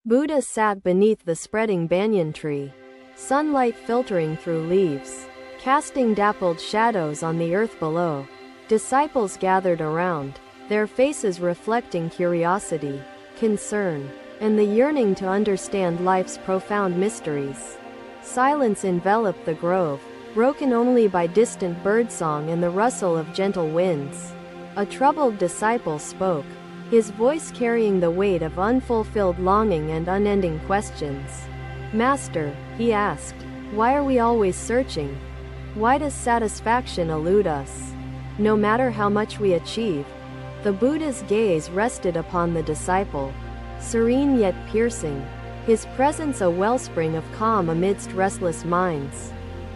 Buddha sat beneath the spreading banyan tree, sunlight filtering through leaves, casting dappled shadows on the earth below. Disciples gathered around, their faces reflecting curiosity, concern, and the yearning to understand life's profound mysteries. Silence enveloped the grove, broken only by distant birdsong and the rustle of gentle winds. A troubled disciple spoke, his voice carrying the weight of unfulfilled longing and unending questions. "Master," he asked, "why are we always searching? Why does satisfaction elude us? No matter how much we achieve." The Buddha's gaze rested upon the disciple, serene yet piercing, his presence a wellspring of calm amidst restless minds.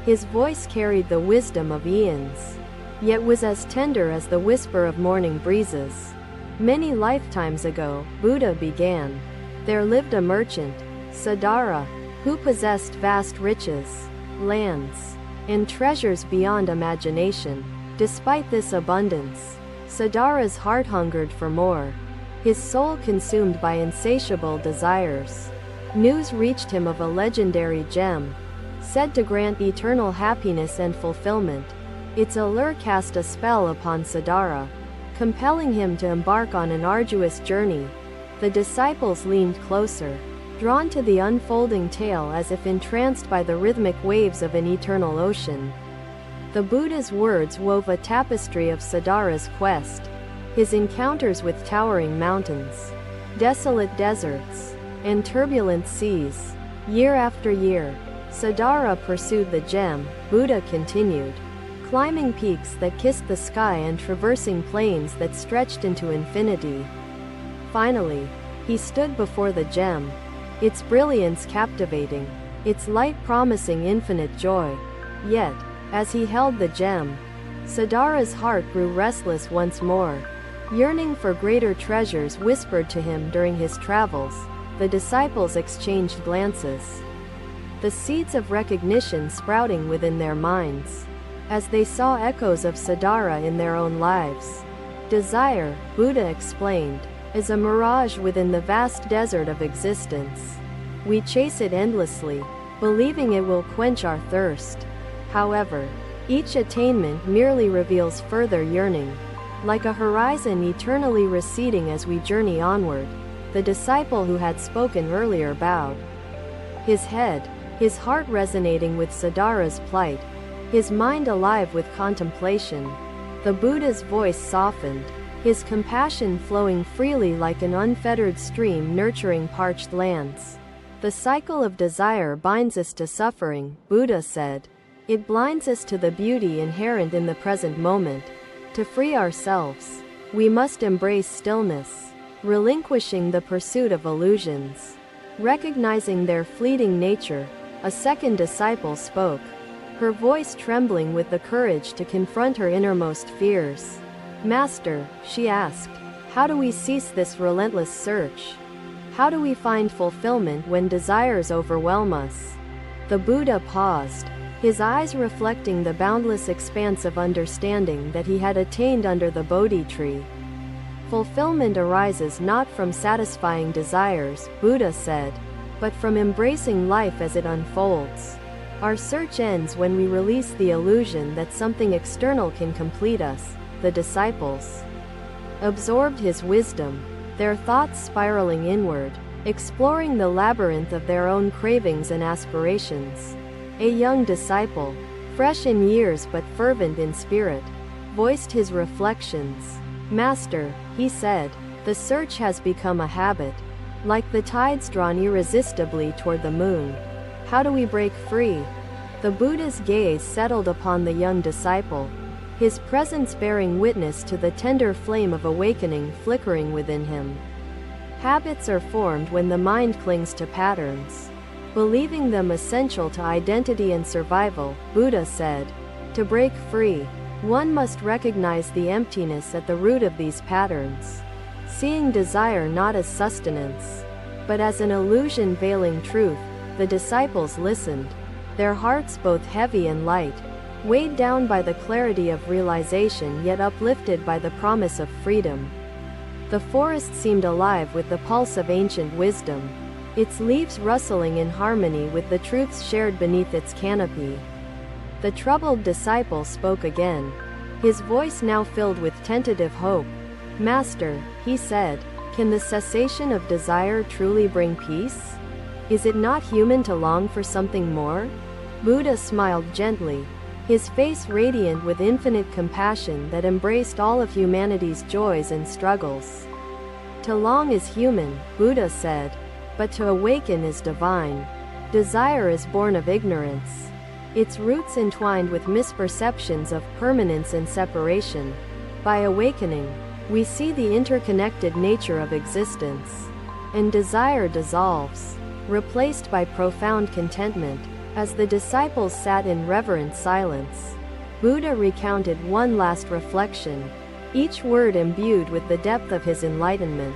His voice carried the wisdom of eons, yet was as tender as the whisper of morning breezes. "Many lifetimes ago," Buddha began, "there lived a merchant, Siddhara, who possessed vast riches, lands, and treasures beyond imagination. Despite this abundance, Siddhara's heart hungered for more, his soul consumed by insatiable desires. News reached him of a legendary gem, said to grant eternal happiness and fulfillment. Its allure cast a spell upon Siddhara, compelling him to embark on an arduous journey. The disciples leaned closer, drawn to the unfolding tale as if entranced by the rhythmic waves of an eternal ocean. The Buddha's words wove a tapestry of Siddhara's quest, his encounters with towering mountains, desolate deserts, and turbulent seas. Year after year, Siddhara pursued the gem, Buddha continued, climbing peaks that kissed the sky and traversing plains that stretched into infinity. Finally, he stood before the gem, its brilliance captivating, its light promising infinite joy. Yet, as he held the gem, Siddhara's heart grew restless once more. Yearning for greater treasures whispered to him during his travels. The disciples exchanged glances, the seeds of recognition sprouting within their minds, as they saw echoes of Siddhara in their own lives. "Desire," Buddha explained, "is a mirage within the vast desert of existence. We chase it endlessly, believing it will quench our thirst. However, each attainment merely reveals further yearning, like a horizon eternally receding as we journey onward." The disciple who had spoken earlier bowed, his head, his heart resonating with Siddhara's plight, his mind alive with contemplation. The Buddha's voice softened, his compassion flowing freely like an unfettered stream nurturing parched lands. "The cycle of desire binds us to suffering," Buddha said. "It blinds us to the beauty inherent in the present moment. To free ourselves, we must embrace stillness, relinquishing the pursuit of illusions, recognizing their fleeting nature." A second disciple spoke, her voice trembling with the courage to confront her innermost fears. "Master," she asked, "how do we cease this relentless search? How do we find fulfillment when desires overwhelm us?" The Buddha paused, his eyes reflecting the boundless expanse of understanding that he had attained under the Bodhi tree. "Fulfillment arises not from satisfying desires," Buddha said, "but from embracing life as it unfolds. Our search ends when we release the illusion that something external can complete us." The disciples absorbed his wisdom, their thoughts spiraling inward, exploring the labyrinth of their own cravings and aspirations. A young disciple, fresh in years but fervent in spirit, voiced his reflections. "Master," he said, "the search has become a habit, like the tides drawn irresistibly toward the moon. How do we break free?" The Buddha's gaze settled upon the young disciple, his presence bearing witness to the tender flame of awakening flickering within him. "Habits are formed when the mind clings to patterns, believing them essential to identity and survival," Buddha said. "To break free, one must recognize the emptiness at the root of these patterns, seeing desire not as sustenance, but as an illusion veiling truth." The disciples listened, their hearts both heavy and light, weighed down by the clarity of realization yet uplifted by the promise of freedom. The forest seemed alive with the pulse of ancient wisdom, its leaves rustling in harmony with the truths shared beneath its canopy. The troubled disciple spoke again, his voice now filled with tentative hope. "Master," he said, "can the cessation of desire truly bring peace? Is it not human to long for something more?" Buddha smiled gently, his face radiant with infinite compassion that embraced all of humanity's joys and struggles. "To long is human," Buddha said, "but to awaken is divine. Desire is born of ignorance, its roots entwined with misperceptions of permanence and separation. By awakening, we see the interconnected nature of existence, and desire dissolves, replaced by profound contentment." As the disciples sat in reverent silence, Buddha recounted one last reflection, each word imbued with the depth of his enlightenment.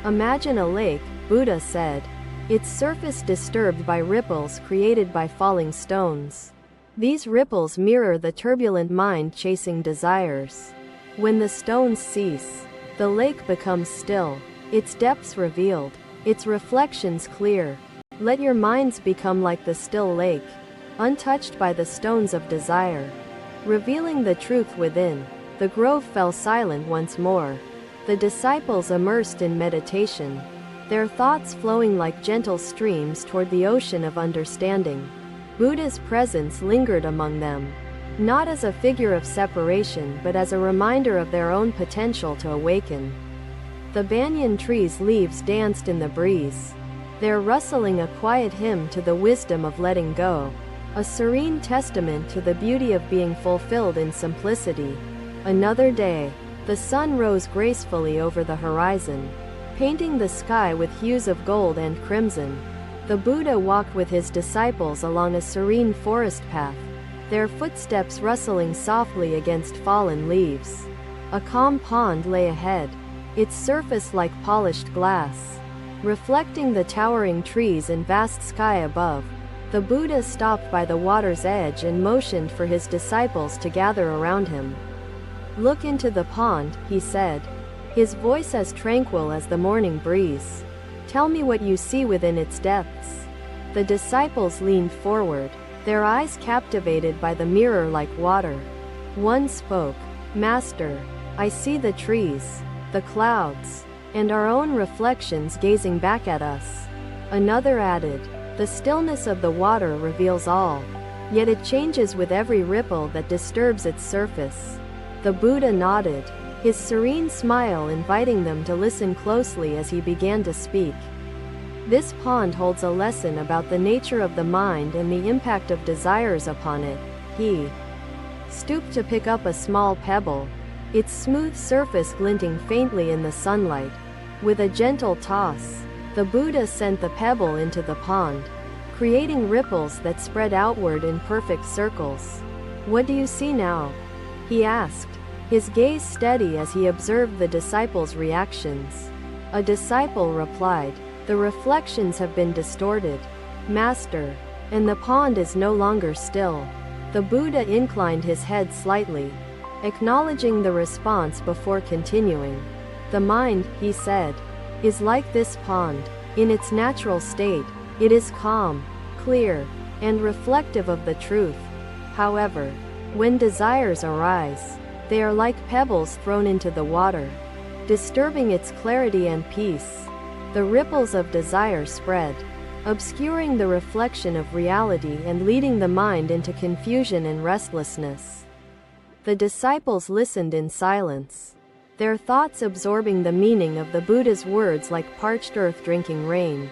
"Imagine a lake," Buddha said, its surface disturbed by ripples created by falling stones. These ripples mirror the turbulent mind chasing desires. When the stones cease, the lake becomes still, its depths revealed, its reflections clear. Let your minds become like the still lake, untouched by the stones of desire, revealing the truth within. The grove fell silent once more, the disciples immersed in meditation, their thoughts flowing like gentle streams toward the ocean of understanding. Buddha's presence lingered among them, not as a figure of separation but as a reminder of their own potential to awaken. The banyan tree's leaves danced in the breeze, their rustling a quiet hymn to the wisdom of letting go, a serene testament to the beauty of being fulfilled in simplicity. Another day, the sun rose gracefully over the horizon, painting the sky with hues of gold and crimson. The Buddha walked with his disciples along a serene forest path, their footsteps rustling softly against fallen leaves. A calm pond lay ahead, its surface like polished glass, reflecting the towering trees and vast sky above. The Buddha stopped by the water's edge and motioned for his disciples to gather around him. "Look into the pond," he said, his voice as tranquil as the morning breeze. "Tell me what you see within its depths." The disciples leaned forward, their eyes captivated by the mirror-like water. One spoke, "Master, I see the trees, the clouds, and our own reflections gazing back at us." Another added, "The stillness of the water reveals all, yet it changes with every ripple that disturbs its surface." The Buddha nodded, his serene smile inviting them to listen closely as he began to speak. "This pond holds a lesson about the nature of the mind and the impact of desires upon it." He stooped to pick up a small pebble, its smooth surface glinting faintly in the sunlight. With a gentle toss, the Buddha sent the pebble into the pond, creating ripples that spread outward in perfect circles. "What do you see now?" he asked, his gaze steady as he observed the disciples' reactions. A disciple replied, "The reflections have been distorted, Master, and the pond is no longer still." The Buddha inclined his head slightly, acknowledging the response before continuing. "The mind," he said, "is like this pond. In its natural state, it is calm, clear, and reflective of the truth. However, when desires arise, they are like pebbles thrown into the water, disturbing its clarity and peace. The ripples of desire spread, obscuring the reflection of reality and leading the mind into confusion and restlessness." The disciples listened in silence, their thoughts absorbing the meaning of the Buddha's words like parched earth drinking rain.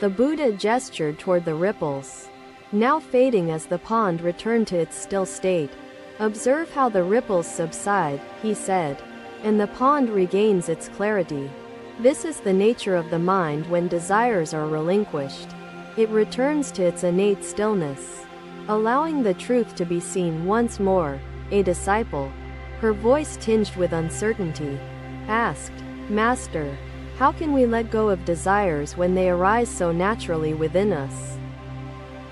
The Buddha gestured toward the ripples, now fading as the pond returned to its still state. "Observe how the ripples subside," he said, "and the pond regains its clarity. This is the nature of the mind when desires are relinquished. It returns to its innate stillness, allowing the truth to be seen once more." A disciple, her voice tinged with uncertainty, asked, "Master, how can we let go of desires when they arise so naturally within us?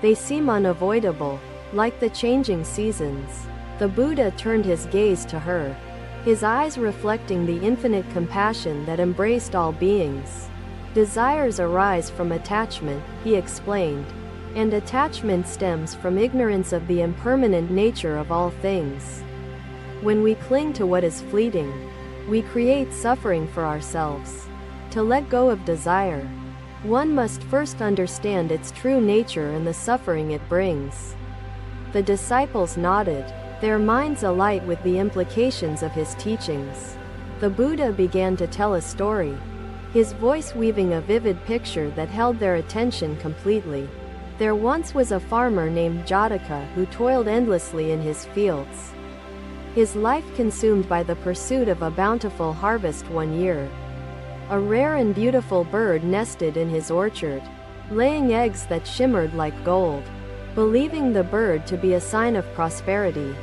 They seem unavoidable, like the changing seasons." The Buddha turned his gaze to her, his eyes reflecting the infinite compassion that embraced all beings. Desires arise from attachment, he explained. And attachment stems from ignorance of the impermanent nature of all things. When we cling to what is fleeting, we create suffering for ourselves. To let go of desire, one must first understand its true nature and the suffering it brings. The disciples nodded, their minds alight with the implications of his teachings. The Buddha began to tell a story, his voice weaving a vivid picture that held their attention completely. There once was a farmer named Jataka who toiled endlessly in his fields. His life consumed by the pursuit of a bountiful harvest one year. A rare and beautiful bird nested in his orchard, laying eggs that shimmered like gold. Believing the bird to be a sign of prosperity,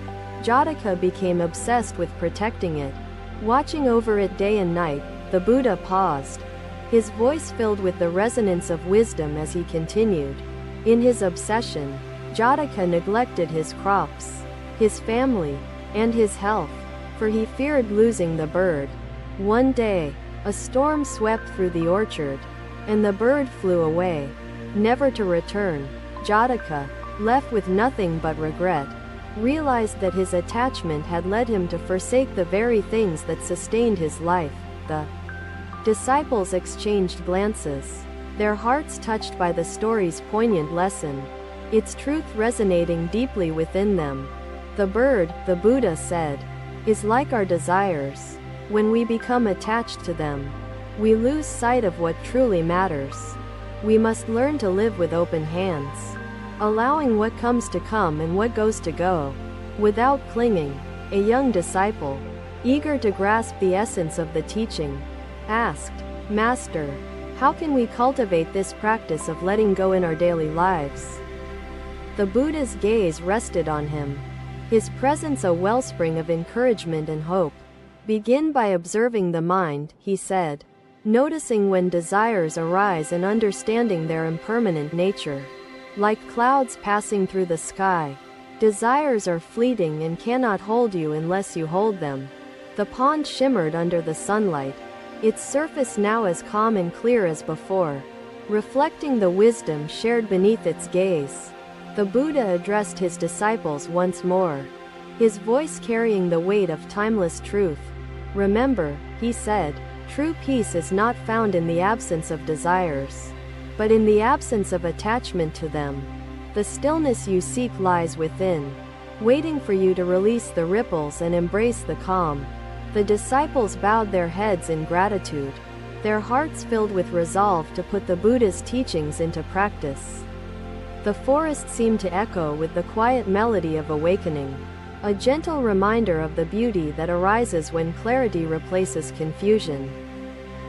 Jataka became obsessed with protecting it. Watching over it day and night, the Buddha paused, his voice filled with the resonance of wisdom as he continued. In his obsession, Jataka neglected his crops, his family, and his health, for he feared losing the bird. One day, a storm swept through the orchard, and the bird flew away, never to return. Jataka, left with nothing but regret, realized that his attachment had led him to forsake the very things that sustained his life. The disciples exchanged glances, their hearts touched by the story's poignant lesson, its truth resonating deeply within them. The bird, the Buddha said, is like our desires. When we become attached to them, we lose sight of what truly matters. We must learn to live with open hands, allowing what comes to come and what goes to go, without clinging. A young disciple, eager to grasp the essence of the teaching, asked, "Master, how can we cultivate this practice of letting go in our daily lives?" The Buddha's gaze rested on him, his presence a wellspring of encouragement and hope. "Begin by observing the mind," he said, "noticing when desires arise and understanding their impermanent nature. Like clouds passing through the sky, desires are fleeting and cannot hold you unless you hold them." The pond shimmered under the sunlight, its surface now as calm and clear as before, reflecting the wisdom shared beneath its gaze. The Buddha addressed his disciples once more, his voice carrying the weight of timeless truth. "Remember," he said, "true peace is not found in the absence of desires, but in the absence of attachment to them. The stillness you seek lies within, waiting for you to release the ripples and embrace the calm." The disciples bowed their heads in gratitude, their hearts filled with resolve to put the Buddha's teachings into practice. The forest seemed to echo with the quiet melody of awakening, a gentle reminder of the beauty that arises when clarity replaces confusion.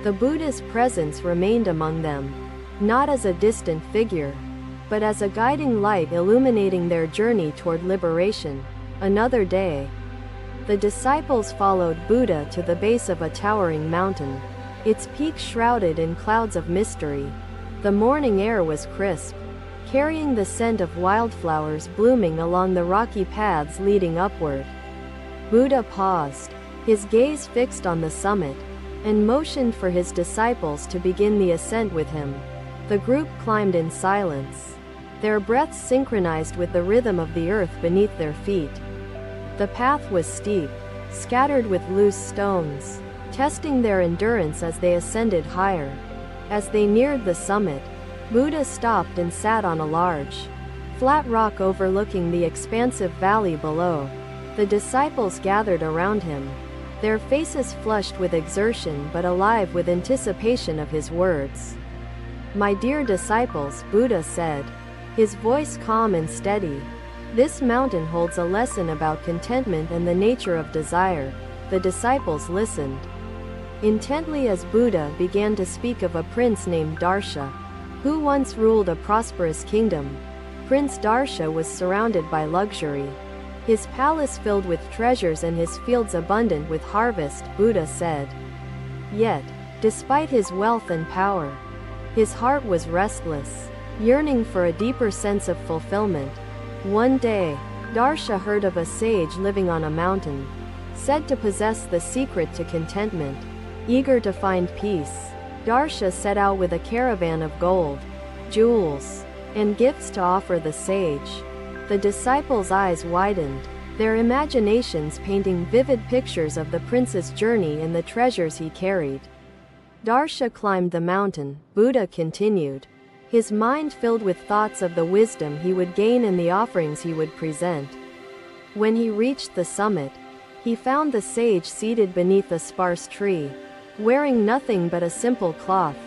The Buddha's presence remained among them, not as a distant figure, but as a guiding light illuminating their journey toward liberation. Another day, the disciples followed Buddha to the base of a towering mountain, its peak shrouded in clouds of mystery. The morning air was crisp, carrying the scent of wildflowers blooming along the rocky paths leading upward. Buddha paused, his gaze fixed on the summit, and motioned for his disciples to begin the ascent with him. The group climbed in silence, their breaths synchronized with the rhythm of the earth beneath their feet. The path was steep, scattered with loose stones, testing their endurance as they ascended higher. As they neared the summit, Buddha stopped and sat on a large, flat rock overlooking the expansive valley below. The disciples gathered around him, their faces flushed with exertion but alive with anticipation of his words. "My dear disciples," Buddha said, his voice calm and steady, "this mountain holds a lesson about contentment and the nature of desire." The disciples listened intently as Buddha began to speak of a prince named Darsha, who once ruled a prosperous kingdom. Prince Darsha was surrounded by luxury, his palace filled with treasures and his fields abundant with harvest, Buddha said. Yet, despite his wealth and power, his heart was restless, yearning for a deeper sense of fulfillment. One day, Darsha heard of a sage living on a mountain, said to possess the secret to contentment. Eager to find peace, Darsha set out with a caravan of gold, jewels, and gifts to offer the sage. The disciples' eyes widened, their imaginations painting vivid pictures of the prince's journey and the treasures he carried. Darsha climbed the mountain, Buddha continued, his mind filled with thoughts of the wisdom he would gain and the offerings he would present. When he reached the summit, he found the sage seated beneath a sparse tree, wearing nothing but a simple cloth.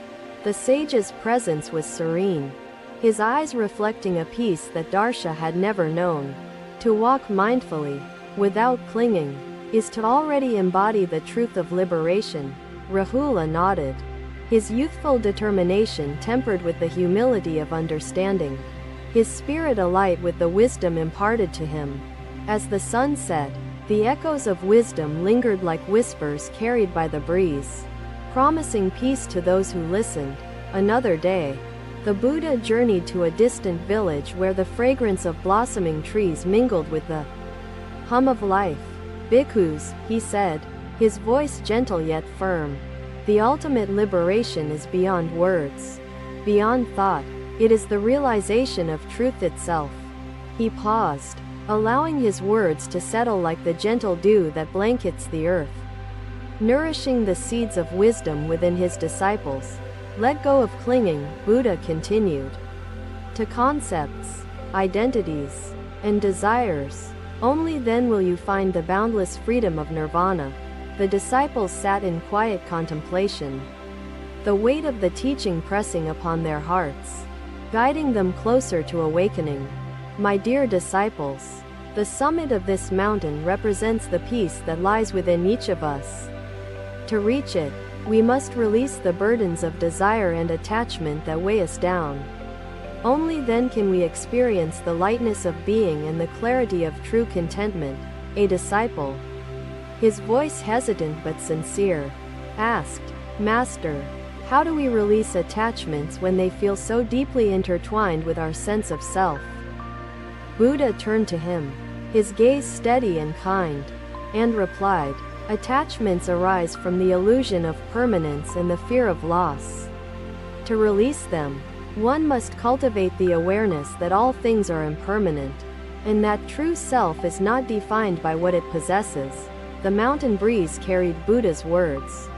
The sage's presence was serene, his eyes reflecting a peace that Darsha had never known. To walk mindfully, without clinging, is to already embody the truth of liberation. Rahula nodded, his youthful determination tempered with the humility of understanding, his spirit alight with the wisdom imparted to him. As the sun set, the echoes of wisdom lingered like whispers carried by the breeze, promising peace to those who listened. Another day, the Buddha journeyed to a distant village where the fragrance of blossoming trees mingled with the hum of life. Bhikkhus, he said, his voice gentle yet firm, the ultimate liberation is beyond words, beyond thought, it is the realization of truth itself. He paused, allowing his words to settle like the gentle dew that blankets the earth, nourishing the seeds of wisdom within his disciples. Let go of clinging, Buddha continued, to concepts, identities, and desires. Only then will you find the boundless freedom of nirvana. The disciples sat in quiet contemplation, the weight of the teaching pressing upon their hearts, guiding them closer to awakening. My dear disciples, the summit of this mountain represents the peace that lies within each of us. To reach it, we must release the burdens of desire and attachment that weigh us down. Only then can we experience the lightness of being and the clarity of true contentment. A disciple, his voice hesitant but sincere, asked, Master, how do we release attachments when they feel so deeply intertwined with our sense of self? Buddha turned to him, his gaze steady and kind, and replied, attachments arise from the illusion of permanence and the fear of loss. To release them, one must cultivate the awareness that all things are impermanent, and that true self is not defined by what it possesses. The mountain breeze carried Buddha's words,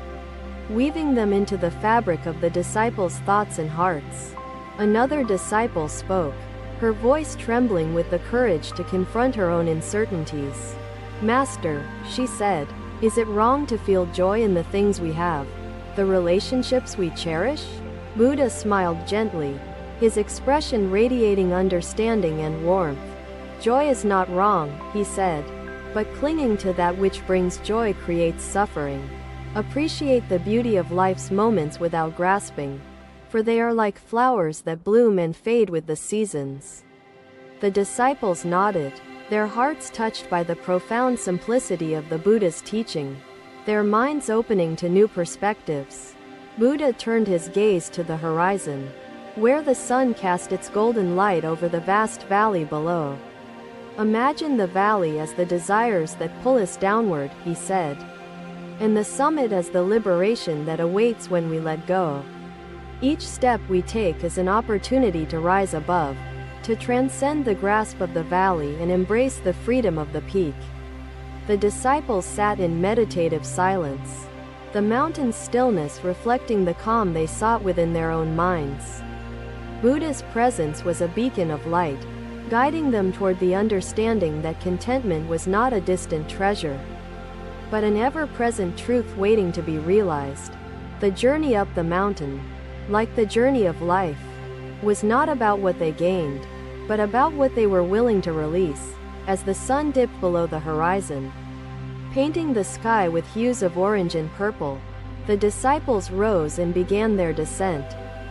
weaving them into the fabric of the disciples' thoughts and hearts. Another disciple spoke, her voice trembling with the courage to confront her own uncertainties. Master, she said, is it wrong to feel joy in the things we have, the relationships we cherish? Buddha smiled gently, his expression radiating understanding and warmth. Joy is not wrong, he said, but clinging to that which brings joy creates suffering. Appreciate the beauty of life's moments without grasping, for they are like flowers that bloom and fade with the seasons. The disciples nodded, their hearts touched by the profound simplicity of the Buddha's teaching, their minds opening to new perspectives. Buddha turned his gaze to the horizon, where the sun cast its golden light over the vast valley below. Imagine the valley as the desires that pull us downward, he said, and the summit as the liberation that awaits when we let go. Each step we take is an opportunity to rise above, to transcend the grasp of the valley and embrace the freedom of the peak. The disciples sat in meditative silence, the mountain's stillness reflecting the calm they sought within their own minds. Buddha's presence was a beacon of light, guiding them toward the understanding that contentment was not a distant treasure, but an ever-present truth waiting to be realized. The journey up the mountain, like the journey of life, was not about what they gained, but about what they were willing to release. As the sun dipped below the horizon, painting the sky with hues of orange and purple, the disciples rose and began their descent.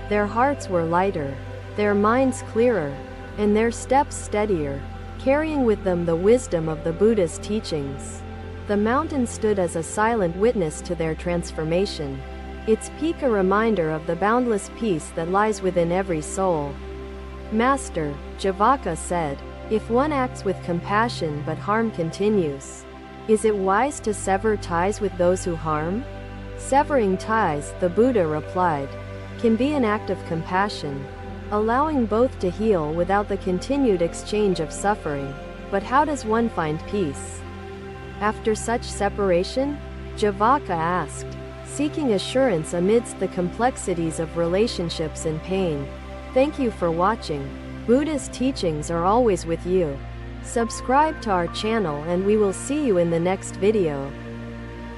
Their hearts were lighter, their minds clearer, and their steps steadier, carrying with them the wisdom of the Buddha's teachings. The mountain stood as a silent witness to their transformation, its peak a reminder of the boundless peace that lies within every soul. Master, Javaka said, if one acts with compassion but harm continues, is it wise to sever ties with those who harm? Severing ties, the Buddha replied, can be an act of compassion, allowing both to heal without the continued exchange of suffering. But how does one find peace after such separation? Javaka asked, seeking assurance amidst the complexities of relationships and pain. Thank you for watching. Buddha's teachings are always with you. Subscribe to our channel and we will see you in the next video.